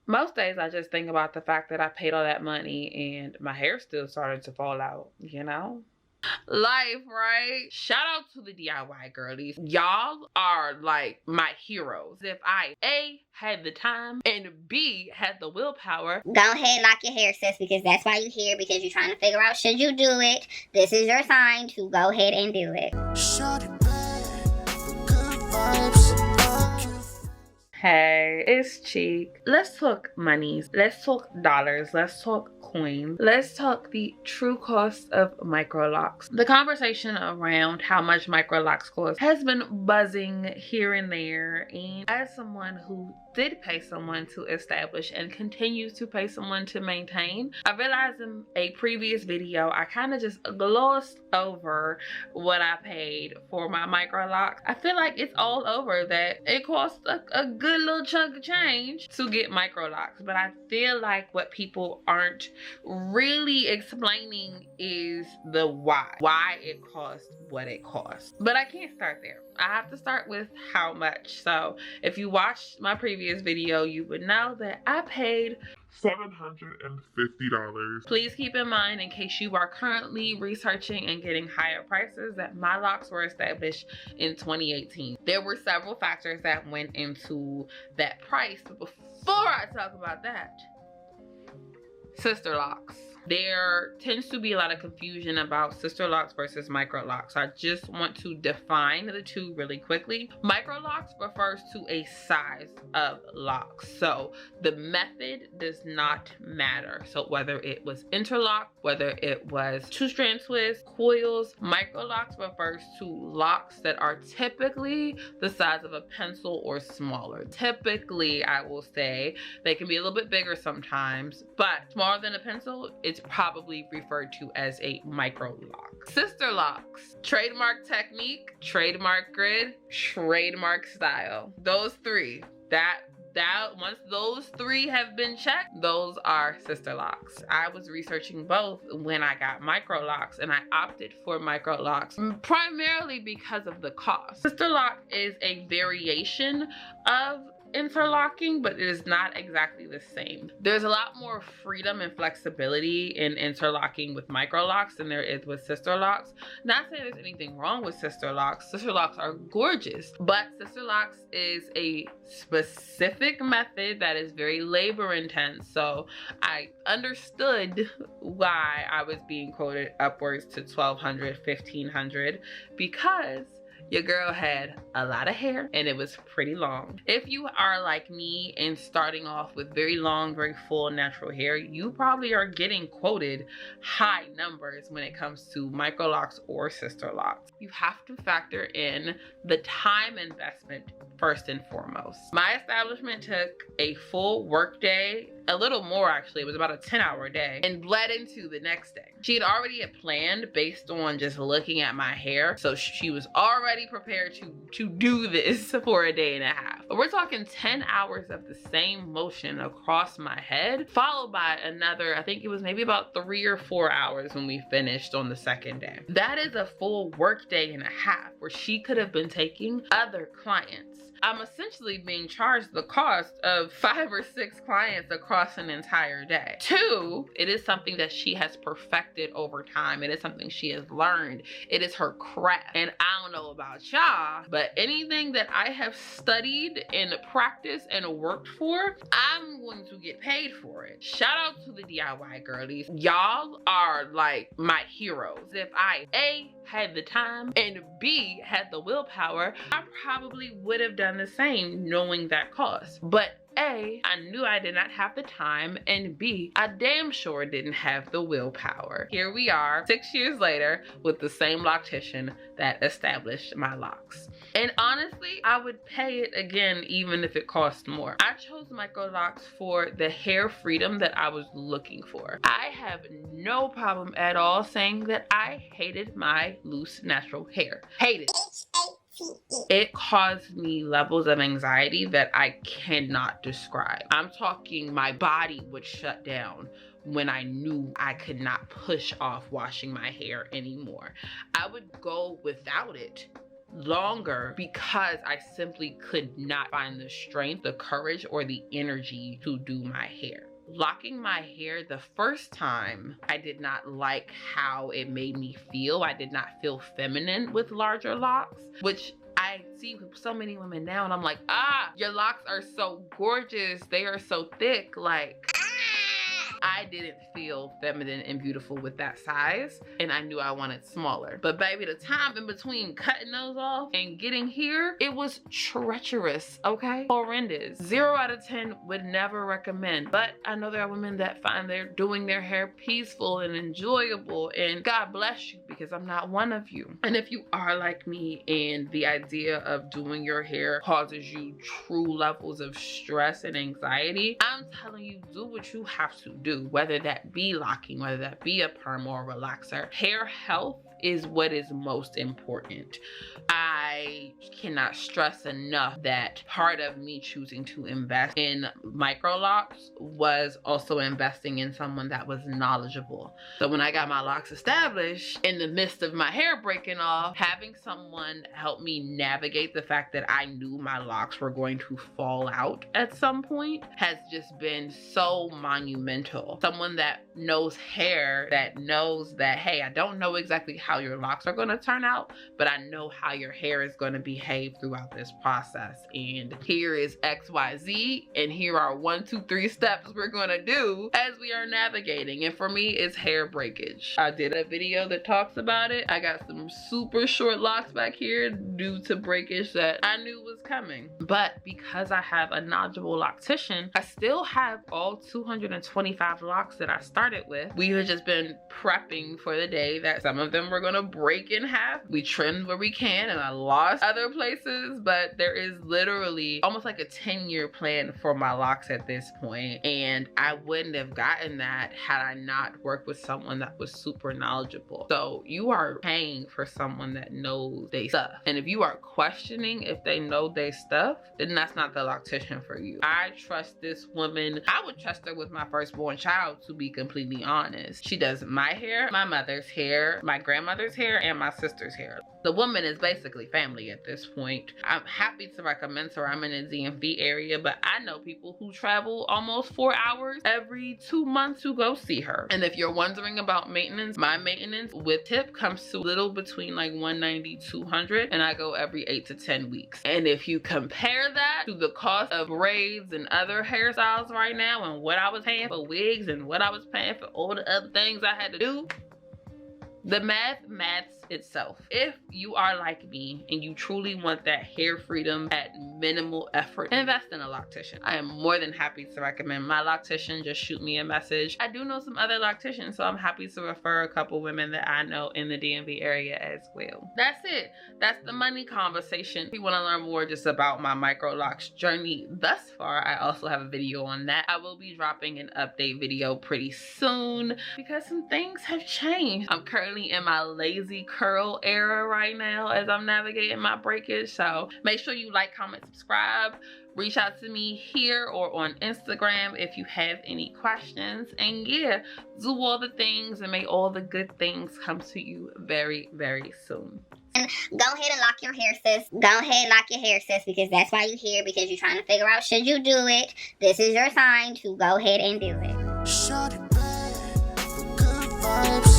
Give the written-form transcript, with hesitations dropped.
Most days I just think about the fact that I paid all that money and my hair still started to fall out, you know? Life, right? Shout out to the DIY girlies. Y'all are like my heroes. If I A, had the time, and B, had the willpower. Go ahead, lock your hair, sis, because that's why you're here, because you're trying to figure out, should you do it? This is your sign to go ahead and do it. Hey, it's Cheek. Let's talk monies. Let's talk dollars. Let's talk coins. Let's talk the true cost of Microlocs. The conversation around how much Microlocs cost has been buzzing here and there, and as someone who did pay someone to establish and continues to pay someone to maintain, I realized in a previous video I kind of just glossed over what I paid for my Microlocs. I feel like it's all over that it costs a good little chunk of change to get Microlocs, but I feel like what people aren't really explaining is the why it costs what it costs. But I can't start there. I have to start with how much. So if you watched my previous video, you would know that I paid $750. Please keep in mind, in case you are currently researching and getting higher prices, that my locks were established in 2018. There were several factors that went into that price, but before I talk about that, Sisterlocks. There tends to be a lot of confusion about Sisterlocks versus Microlocs. I just want to define the two really quickly. Microlocs refers to a size of locks. So the method does not matter. So whether it was interlock, whether it was two-strand twist, coils, Microlocs refers to locks that are typically the size of a pencil or smaller. Typically, I will say, they can be a little bit bigger sometimes, but smaller than a pencil, it's probably referred to as a Microloc. Sisterlocks, trademark technique, trademark grid, trademark style. Those three, once those three have been checked, those are Sisterlocks. I was researching both when I got Microlocs, and I opted for Microlocs primarily because of the cost. Sisterlock is a variation of interlocking, but it is not exactly the same. There's a lot more freedom and flexibility in interlocking with Microlocs than there is with Sisterlocks. Not saying there's anything wrong with Sisterlocks. Sisterlocks are gorgeous, but Sisterlocks is a specific method that is very labor intense. So I understood why I was being quoted upwards to $1,200, $1,500, because your girl had a lot of hair and it was pretty long. If you are like me and starting off with very long, very full natural hair, you probably are getting quoted high numbers when it comes to Microlocs or Sisterlocks. You have to factor in the time investment first and foremost. My establishment took a full work day, a little more actually, it was about a 10-hour day, and bled into the next day. She had already planned based on just looking at my hair, so she was already prepared to do this for a day and a half. But we're talking 10 hours of the same motion across my head, followed by another, I think it was maybe about 3 or 4 hours when we finished on the second day. That is a full work day and a half where she could have been taking other clients. I'm essentially being charged the cost of 5 or 6 clients across an entire day. 2, it is something that she has perfected over time. It is something she has learned. It is her craft. And I don't know about y'all, but anything that I have studied and practiced and worked for, I'm going to get paid for it. Shout out to the DIY girlies. Y'all are like my heroes. If I A, had the time, and B, had the willpower, I probably would have done the same knowing that cost. But A, I knew I did not have the time, and B, I damn sure didn't have the willpower. Here we are 6 years later with the same loctician that established my locks. And honestly, I would pay it again even if it cost more. I chose Microlocs for the hair freedom that I was looking for. I have no problem at all saying that I hated my loose natural hair. Hated. It caused me levels of anxiety that I cannot describe. I'm talking my body would shut down when I knew I could not push off washing my hair anymore. I would go without it longer because I simply could not find the strength, the courage, or the energy to do my hair. Locking my hair the first time, I did not like how it made me feel. I did not feel feminine with larger locks, which I see so many women now, and I'm like, your locks are so gorgeous. They are so thick. Like, I didn't feel feminine and beautiful with that size, and I knew I wanted smaller. But baby, the time in between cutting those off and getting here, it was treacherous, okay? Horrendous. 0 out of 10 would never recommend. But I know there are women that find they're doing their hair peaceful and enjoyable, and God bless you, because I'm not one of you. And if you are like me and the idea of doing your hair causes you true levels of stress and anxiety, I'm telling you, do what you have to do. Whether that be locking, whether that be a perm or a relaxer. Hair health is what is most important. I cannot stress enough that part of me choosing to invest in Microlocs was also investing in someone that was knowledgeable. So when I got my locks established, in the midst of my hair breaking off, having someone help me navigate the fact that I knew my locks were going to fall out at some point has just been so monumental. Someone that knows hair, that knows that, hey, I don't know exactly how your locks are going to turn out, but I know how your hair is going to behave throughout this process. And here is XYZ, and here are 1, 2, 3 steps we're going to do as we are navigating. And for me, it's hair breakage. I did a video that talks about it. I got some super short locks back here due to breakage that I knew was coming. But because I have a knowledgeable loctician, I still have all 225 locks that I started with. We have just been prepping for the day that some of them were going to break in half. We trimmed where we can, and I lost other places, but there is literally almost like a 10-year plan for my locks at this point, and I wouldn't have gotten that had I not worked with someone that was super knowledgeable. So you are paying for someone that knows their stuff, and if you are questioning if they know their stuff, then that's not the loctician for you. I trust this woman. I would trust her with my firstborn child, to be completely honest. She does my hair, my mother's hair, my grandmother's hair, and my sister's hair. The woman is basically family at this point. I'm happy to recommend her. I'm in the DMV area, but I know people who travel almost 4 hours every 2 months to go see her. And if you're wondering about maintenance, my maintenance with tip comes to a little between like $190, $200, and I go every 8 to 10 weeks. And if you compare that to the cost of braids and other hairstyles right now, and what I was paying for wigs and what I was paying for all the other things I had to do, the maths itself. If you are like me and you truly want that hair freedom at minimal effort, invest in a loctician. I am more than happy to recommend my loctician. Just shoot me a message. I do know some other locticians, so I'm happy to refer a couple women that I know in the DMV area as well. That's it. That's the money conversation. If you want to learn more just about my Microlocs journey thus far, I also have a video on that. I will be dropping an update video pretty soon because some things have changed. I'm currently in my lazy curl era right now as I'm navigating my breakage. So make sure you like, comment, subscribe. Reach out to me here or on Instagram if you have any questions. And yeah, do all the things and may all the good things come to you very, very soon. And go ahead and lock your hair, sis. Go ahead and lock your hair, sis, because that's why you're here, because you're trying to figure out, should you do it? This is your sign to go ahead and do it. Shut it back for good vibes.